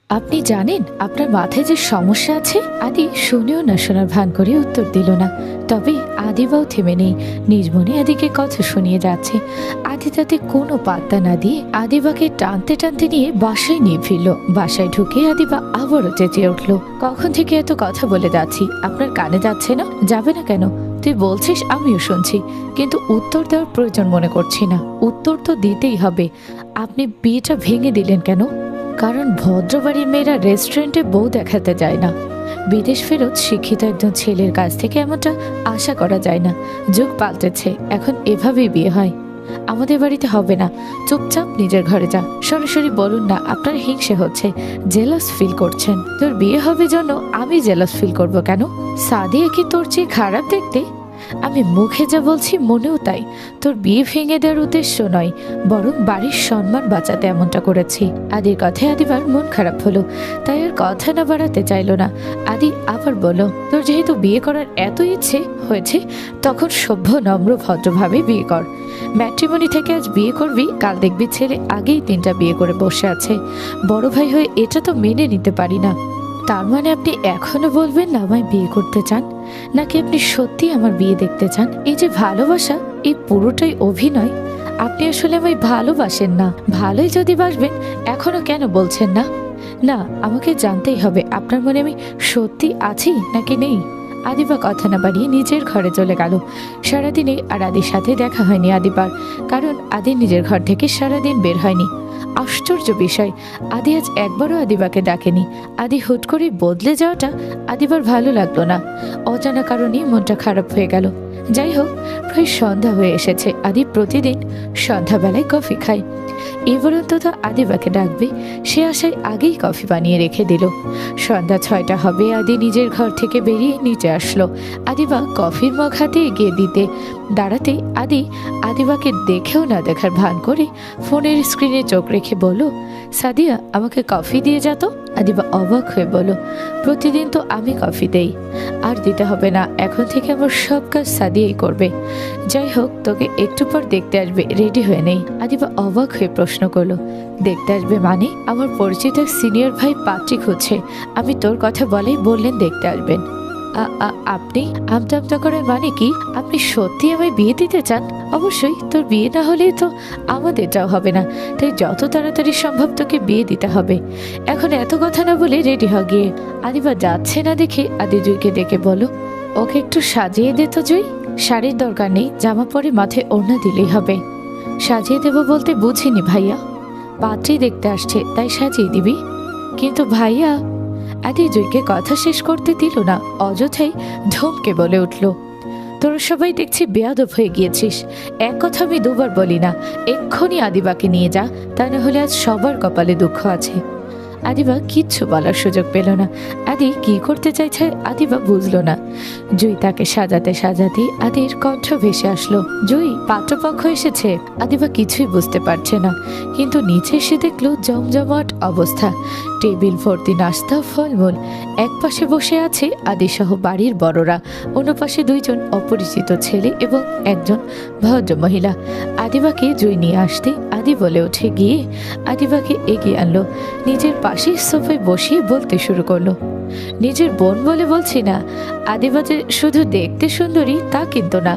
আপনি জানেন আপনার মাথায় যে সমস্যা আছে? আদি শুনেও না শোনার ভান করে উত্তর দিল না। তবে আদিবাও থেমে নেই, নিজ মনে আদিকে কথা শুনিয়ে যাচ্ছে। আদি তাতে কোনো পাত্তা না দিয়ে আদিবাকে টানতে টানতে নিয়ে বাসায় নিয়ে ফিরল। বাসায় ঢুকে আদিবা আবারও চেঁচিয়ে উঠল, কখন থেকে এত কথা বলে যাচ্ছি, আপনার কানে যাচ্ছে না? যাবে না কেন? তুই বলছিস, আমিও শুনছি, কিন্তু উত্তর দেওয়ার প্রয়োজন মনে করছি না। উত্তর তো দিতেই হবে। আপনি বিয়েটা ভেঙে দিলেন কেন? কারণ ভদ্রবাড়ির মেয়েরা রেস্টুরেন্টে বউ দেখাতে যায় না। বিদেশ ফেরত শিক্ষিত একজন ছেলের কাছ থেকে এমনটা আশা করা যায় না। যুগ পাল্টেছে, এখন এভাবেই বিয়ে হয়। আমাদের বাড়িতে হবে না। চুপচাপ নিজের ঘরে যা। সরাসরি বলুন না আপনার হিংসে হচ্ছে, জেলাস ফিল করছেন। তোর বিয়ে হবে জন্য আমি জেলাস ফিল করব কেন? সাদিয়া কি তোর চেয়ে খারাপ দেখতে? আমি মুখে যা বলছি মনেও তাই। তোর বিয়ে ভেঙে দেওয়ার উদ্দেশ্য নয়, বরং বাড়ির সম্মান বাঁচাতে এমনটা করেছি। আদির কথায় আদিবার মন খারাপ হলো, তাই আর কথা না বাড়াতে চাইল না। আদি আবার বলল, তোর যেহেতু বিয়ে করার এত ইচ্ছে হয়েছে, তখন সভ্য নম্র ভদ্রভাবে বিয়ে কর। ম্যাট্রিমনি থেকে আজ বিয়ে করবি, কাল দেখবি ছেলে আগেই 3টা বিয়ে করে বসে আছে। বড় ভাই হয়ে এটা তো মেনে নিতে পারি না। তার মানে আপনি এখনো বলবেন না আমায় বিয়ে করতে চান, নাকি আপনি সত্যি আমার বিয়ে দেখতে চান? এই যে ভালোবাসা, এই পুরোটাই অভিনয়। আপনি আসলে আমায় ভালোবাসেন না। ভালোই যদি বাসবেন, এখনো কেন বলছেন না? না, আমাকে জানতেই হবে আপনার মনে আমি সত্যি আছি নাকি নেই। আদিবা কথা না বাড়িয়ে নিজের ঘরে চলে গেল। সারাদিনে আর আদির সাথে দেখা হয়নি আদিবার, কারণ আদি নিজের ঘর থেকে সারাদিন বের হয়নি। আশ্চর্য বিষয়, আদি আজ একবারও আদিবাকে ডাকেনি। আদি হুট করে বদলে যাওয়াটা আদিবার ভালো লাগলো না। অজানা কারণেই মনটা খারাপ হয়ে গেল। যাই হোক, প্রায় সন্ধ্যা হয়ে এসেছে। আদি প্রতিদিন সন্ধ্যাবেলায় কফি খায়। এবার অন্তত আদিবাকে ডাকবে, সে আশায় আগেই কফি বানিয়ে রেখে দিল। সন্ধ্যা 6টা হবে, আদি নিজের ঘর থেকে বেরিয়ে নিচে আসলো। আদিবা কফির মগ হাতে এগিয়ে দিতে দাঁড়াতে আদিবাকে দেখেও না দেখার ভান করে ফোনের স্ক্রিনে চোখ রেখে বলল, সাদিয়া, আমাকে কফি দিয়ে যা তো। আদিবা অবাক হয়ে বলল, প্রতিদিন তো আমি কফি দেই। আর দিতে হবে না, এখন থেকে আমার সব কাজ সাদিয়াই করবে। যাই হোক, তোকে একটু পর দেখতে আসবে, রেডি হয়ে নেই। আদিবা অবাক হয়ে প্রশ্ন করলো, দেখতে আসবে মানে? আমার পরিচিত সিনিয়র ভাই পাত্রী খুঁজছে। আমি তোর কথা বলেই বললেন দেখতে আসবেন। আপনি আমতা আমতা করার মানে কি? আপনি সত্যি আমায় বিয়ে দিতে চান? অবশ্যই, তোর বিয়ে না হলেই তো আমাদেরটাও হবে না, তাই যত তাড়াতাড়ি সম্ভব তোকে বিয়ে দিতে হবে। এখন এত কথা না বলে রেডি হ গিয়ে। আদিবা যাচ্ছে না দেখে আদি জুইকে ডেকে বলো, ওকে একটু সাজিয়ে দে তো জুই। শাড়ির দরকার নেই, জামা পরে মাথায় ওড়না দিলেই হবে। সাজিয়ে দেব বলতে বুঝিনি ভাইয়া, পাত্রী দেখতে আসছে তাই সাজিয়ে দিবি। কিন্তু ভাইয়া, আদি জুইকে কথা শেষ করতে দিল না, অযথাই ধমকে বলে উঠল, তোরা সবাই দেখছি বেয়াদব হয়ে গিয়েছিস। এক কথা আমি দুবার বলি না, এক্ষুনি আদিবাকে নিয়ে যা, তা না হলে আজ সবার কপালে দুঃখ আছে। আদিবা কিচ্ছু বলার সুযোগ পেল না। আদি কি করতে চাইছে আদিবা বুঝলো না। জুই তাকে সাজাতে সাজাতে আদির কণ্ঠ ভেসে আসলো, জুই, পাত্রপক্ষ এসেছে। আদিবা কিছুই বুঝতে পারছে না, কিন্তু নিচে এসে দেখলো জমজমাট অবস্থা। টেবিল ভর্তি নাস্তা, ফলমূল। এক পাশে বসে আছে আদি সহ বাড়ির বড়রা, অন্য পাশে 2জন অপরিচিত ছেলে এবং একজন ভদ্র মহিলা। আদিবাকে জুই নিয়ে আসতে আদি বলে উঠে গিয়ে আদিবাকে এগিয়ে আনলো। নিজের পাশে সোফায় বসিয়ে বলতে শুরু করলো, নিজের বোন বলে বলছি না। আদিবা যে শুধু দেখতে সুন্দরী তা কিন্তু না,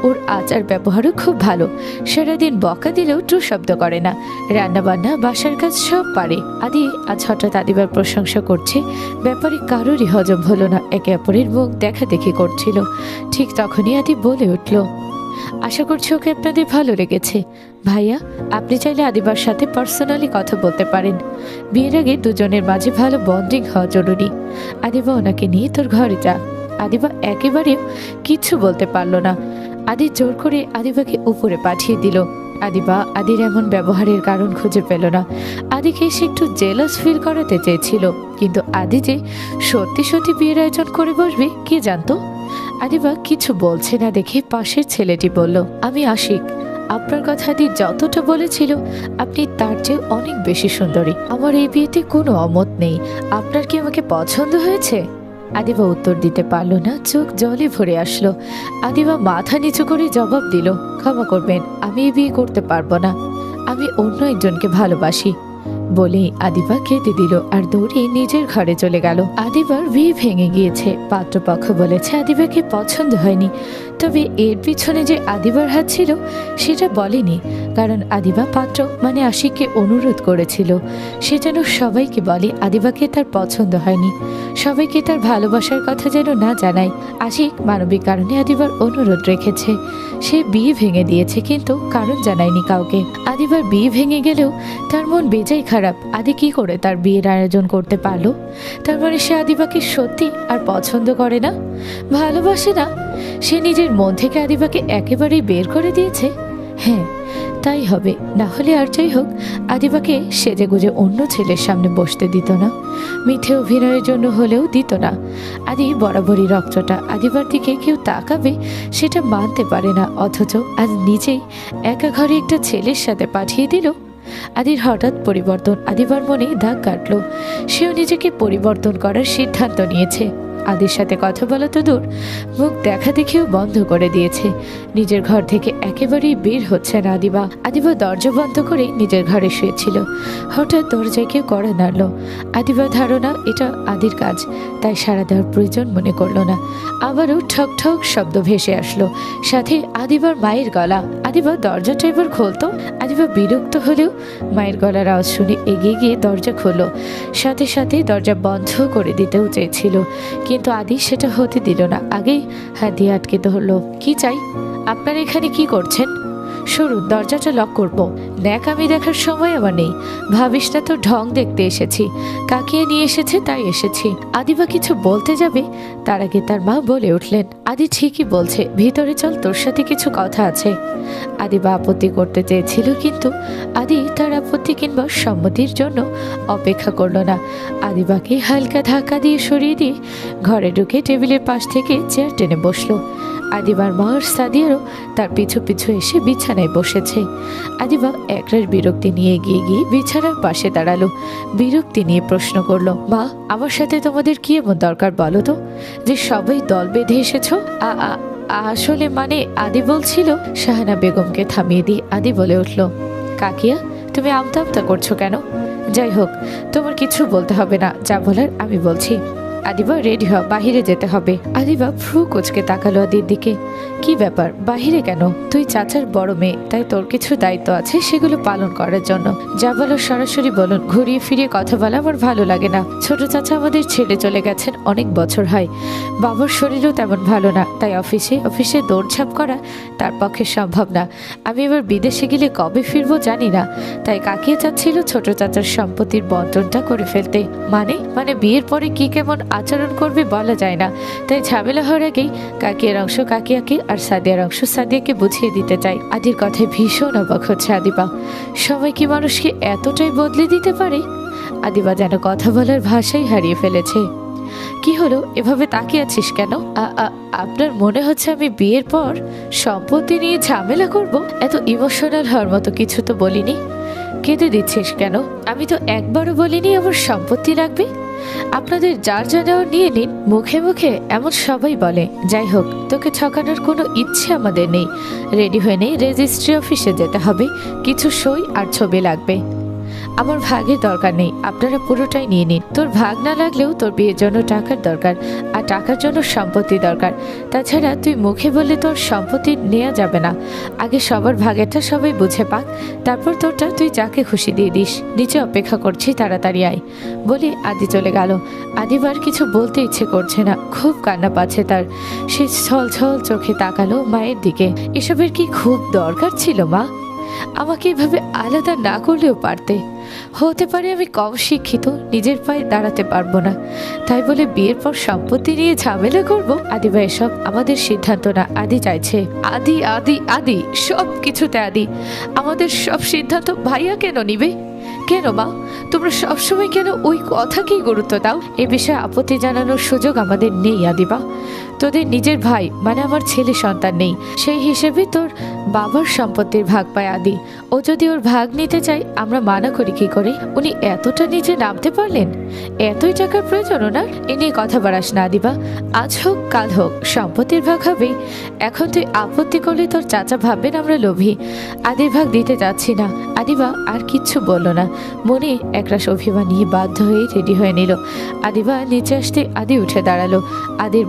ওর আচার ব্যবহারও খুব ভালো। সারাদিন বকা দিলেও ট্রু শব্দ করে না। রান্না বান্না, বাসার কাজ সব পারে। আদি আজ হঠাৎ আদিবার প্রশংসা করছে, ব্যাপারে কারোরই হজম হলো না। একে অপরের মুখ দেখা দেখি করছিল। ঠিক তখনই আদি বলে উঠল, আশা করছি ওকে আপনাদের ভালো লেগেছে। ভাইয়া, আপনি চাইলে আদিবার সাথে পার্সোনালি কথা বলতে পারেন। বিয়ের আগে দুজনের মাঝে ভালো বন্ডিং হওয়া জরুরি। আদিবা, ওনাকে নিয়ে তোর ঘরে যা। আদিবা একেবারেও কিচ্ছু বলতে পারলো না। আদি জোর করে আদিবাকে উপরে পাঠিয়ে দিল। আদিবা আদির এমন ব্যবহারের কারণ খুঁজে পেল না। আদিকে সে একটু জেলাস ফিল করাতে চেয়েছিল, কিন্তু আদি যে সত্যি সত্যি বিয়ের আয়োজন করে বসবে কে জানতো। আদিবা কিছু বলছে না দেখে পাশের ছেলেটি বলল, আমি আশিক। আপনার কথা আদি যতটা বলেছিল আপনি তার চেয়ে অনেক বেশি সুন্দরী। আমার এই বিয়েতে কোনো অমত নেই। আপনার কি আমাকে পছন্দ হয়েছে? আদিবা উত্তর দিতে পারল না, চোখ জলে ভরে আসলো। আদিবা মাথা নিচু করে জবাব দিল, ক্ষমা করবেন, আমি এই বিয়ে করতে পারবো না। আমি অন্য একজনকে ভালোবাসি। বলেই আদিবা কেঁদে দিল আর দৌড়ে নিজের ঘরে চলে গেল। আদিবার বিয়ে ভেঙে গিয়েছে, পাত্রপক্ষ বলেছে আদিবাকে পছন্দ হয়নি, তবে এর পিছনে যে আদিবার হাত ছিল সেটা বলেনি, কারণ আদিবা পাত্র মানে আশিককে অনুরোধ করেছিল সে যেন সবাইকে বলে আদিবাকে তার পছন্দ হয়নি, সবাইকে তার ভালোবাসার কথা যেন না জানায়। আশিক মানবিক কারণে আদিবার অনুরোধ রেখেছে, সে বিয়ে ভেঙে দিয়েছে কিন্তু কারণ জানায়নি কাউকে। আদিবার বিয়ে ভেঙে গেলেও তার মন বেজায় খারাপ। আদি কি করে তার বিয়ের আয়োজন করতে পারলো? তার মানে সে আদিবাকে সত্যি আর পছন্দ করে না, ভালোবাসে না। সে নিজের মন থেকে আদিবাকে একেবারেই বের করে দিয়েছে। হ্যাঁ, তাই হবে, না হলে আর যাই হোক আদিবাকে সেজে গুজে অন্য ছেলের সামনে বসতে দিত না, মিথ্যে অভিনয়ের জন্য হলেও দিত না। আদি বরাবরই রক্তটা, আদিবার দিকে কেউ তাকাবে সেটা মানতে পারে না, অথচ আজ নিজেই একা ঘরে একটা ছেলের সাথে পাঠিয়ে দিল। আদির হঠাৎ পরিবর্তন আদিবার মনে দাগ কাটল। সেও নিজেকে পরিবর্তন করার সিদ্ধান্ত নিয়েছে। আদির সাথে কথা বলা তো দূর, মুখ দেখা দেখেও বন্ধ করে দিয়েছে। নিজের ঘর থেকে একেবারেই বের হচ্ছে না আদিবা দরজা বন্ধ করে নিজের ঘরে শুয়েছিল। হঠাৎ দরজায় কেউ কড়া নাড়ল। আদিবার ধারণা এটা আদির কাজ, তাই সাড়া দেওয়ার প্রয়োজন মনে করলো না। আবারও ঠক ঠক শব্দ ভেসে আসলো, সাথে আদিবার মায়ের গলা। আদিবা দরজাটা এবার খুলতো। আদিবা বিরক্ত হলেও মায়ের গলার আওয়াজ শুনে এগিয়ে গিয়ে দরজা খুলল, সাথে সাথে দরজা বন্ধ করে দিতেও চেয়েছিল, কিন্তু আদি সেটা হতে দিল না। আগেই হাত দিয়ে আটকে ধরলো। কি চাই? আপনারা এখানে কি করছেন? সরুন, দরজাটা লক করবো। ন্যাকামি দেখার সময় আমার নেই, ভাবিস না তো ঢং দেখতে এসেছি, কাকিয়ে নিয়ে এসেছে তাই এসেছি। আদিবা কিছু বলতে যাবে, তার আগে তার মা বলে উঠলেন, আদি ঠিকই বলছে, ভিতরে চল, তোর সাথে কিছু কথা আছে। আদিবা আপত্তি করতে চেয়েছিল, কিন্তু আদি তার আপত্তি কিংবা সম্মতির জন্য অপেক্ষা করলো না। আদিবাকে হালকা ধাক্কা দিয়ে সরিয়ে দিয়ে ঘরে ঢুকে টেবিলের পাশ থেকে চেয়ার টেনে বসলো। আদিবার মা আর সাদিয়ারও তার পিছু পিছু এসে বিছানায় বসেছে। আদিবা একরাশ বিরক্তি নিয়ে এগিয়ে গিয়ে বিছানার পাশে দাঁড়ালো। বিরক্তি নিয়ে প্রশ্ন করলো, মা, আমার সাথে তোমাদের কি এমন দরকার বলো তো, যে সবাই দল বেঁধে এসেছো? আসলে মানে আদি বলছিল। শাহানা বেগমকে থামিয়ে দিয়ে আদি বলে উঠল, কাকিয়া, তুমি আমতা আমতা করছো কেন? যাই হোক, তোমার কিছু বলতে হবে না, যা বলার আমি বলছি। আদিবা, রেডি হ, বাহিরে যেতে হবে। আদিবা ভ্রু কুচকে তাকালো আদির দিকে। কি ব্যাপার, বাহিরে কেন? তুই চাচার বড় মেয়ে, তাই তোর কিছু দায়িত্ব আছে, সেগুলো পালন করার জন্য। যা বলো সরাসরি বলুন, ঘুরিয়ে ফিরিয়ে কথা বলা আমার ভালো লাগে না। ছোট চাচা আমাদের ছেড়ে চলে গেছেন অনেক বছর হয়, বাবার শরীরও তেমন ভালো না, তাই অফিসে দৌড়ঝাঁপ করা তার পক্ষে সম্ভব না। আমি এবার বিদেশে গেলে কবে ফিরবো জানি না, তাই কাকিয়ে চাচ্ছিল ছোট চাচার সম্পত্তির বন্টনটা করে ফেলতে। মানে বিয়ের পরে কি কেমন আচরণ করবে বলা যায় না, তাই ঝামেলা হওয়ার আগেই কাকিয়ার অংশ কাকিয়াকে আর সাদিয়ার অংশ সাদিয়াকে বুঝিয়ে দিতে চাই। আদির কথায় ভীষণ অবাক হচ্ছে আদিবা। সময় কি মানুষকে এতটাই বদলে দিতে পারে? আদিবা যেন কথা বলার ভাষাই হারিয়ে ফেলেছে। কি হলো, এভাবে তাকিয়ে আছিস কেন? আপনার মনে হচ্ছে আমি বিয়ের পর সম্পত্তি নিয়ে ঝামেলা করব? এত ইমোশনাল হওয়ার মতো কিছু তো বলিনি। কেঁদে দিচ্ছিস কেন? আমি তো একবারও বলিনি আমার সম্পত্তি লাগবে। আপনাদের যার যা নেওয়া নিয়ে নিন, মুখে মুখে এমন সবাই বলে। যাই হোক, তোকে ঠকানোর কোনো ইচ্ছে আমাদের নেই। রেডি হয়ে নেই, রেজিস্ট্রি অফিসে যেতে হবে, কিছু সই আর ছবি লাগবে। আমার ভাগের দরকার নেই, আপনারা পুরোটাই নিয়ে নিন। তোর ভাগ না লাগলেও তোর বিয়ের জন্য টাকার দরকার, আর টাকার জন্য সম্পত্তি দরকার। তাছাড়া তুই মুখে বললে তোর সম্পত্তি নেওয়া যাবে না। আগে সবার ভাগেরটা সবাই বুঝে পাক, তারপর তোরটা তুই যাকে খুশি দিয়ে দিস। নিচে অপেক্ষা করছি, তাড়াতাড়ি আয়। বলে আদি চলে গেল। আদিবার কিছু বলতে ইচ্ছে করছে না, খুব কান্না পাচ্ছে তার। সে ছল ছল চোখে তাকালো মায়ের দিকে। এসবের কি খুব দরকার ছিল মা? আমাকে এভাবে আলাদা না করলেও পারতে। হতে পারে আমি কম শিক্ষিত, নিজের পায়ে দাঁড়াতে পারবো না, তাই বলে বিয়ের পর সম্পত্তি নিয়ে ঝামেলা করব? আদিবা, এসব আমাদের সিদ্ধান্ত না, আদি চাইছে। আদি আদি আদি সব কিছুতে আদি। আমাদের সব সিদ্ধান্ত ভাইয়া কেন নিবে? কেন মা, তোমরা সবসময় কেন ওই কথাকেই গুরুত্ব দাও? এ বিষয়ে আপত্তি জানানোর সুযোগ আমাদের নেই আদিবা। তোদের নিজের ভাই মানে আমার ছেলে সন্তান নেই, সেই হিসেবে তোর বাবার সম্পত্তির ভাগ পায় আদি। ও যদি ওর ভাগ নিতে চায় আমরা মানা করি কি করে? উনি এতটা নিচে নামতে পারলেন? এতই টাকার প্রয়োজন ওনার? এ নিয়ে কথা বাড়াস না আদিবা। আজ হোক কাল হোক সম্পত্তির ভাগ হবে। এখন তুই আপত্তি করলে তোর চাচা ভাববেন আমরা লোভী। আদির ভাগ দিতে যাচ্ছি না। আদিবা আর কিচ্ছু বলল না, মনে একরাশ অভিমান নিয়ে বাধ্য হয়ে রেডি হয়ে নিল। আদিবা নিচে আসতে আদি উঠে দাঁড়ালো। আদির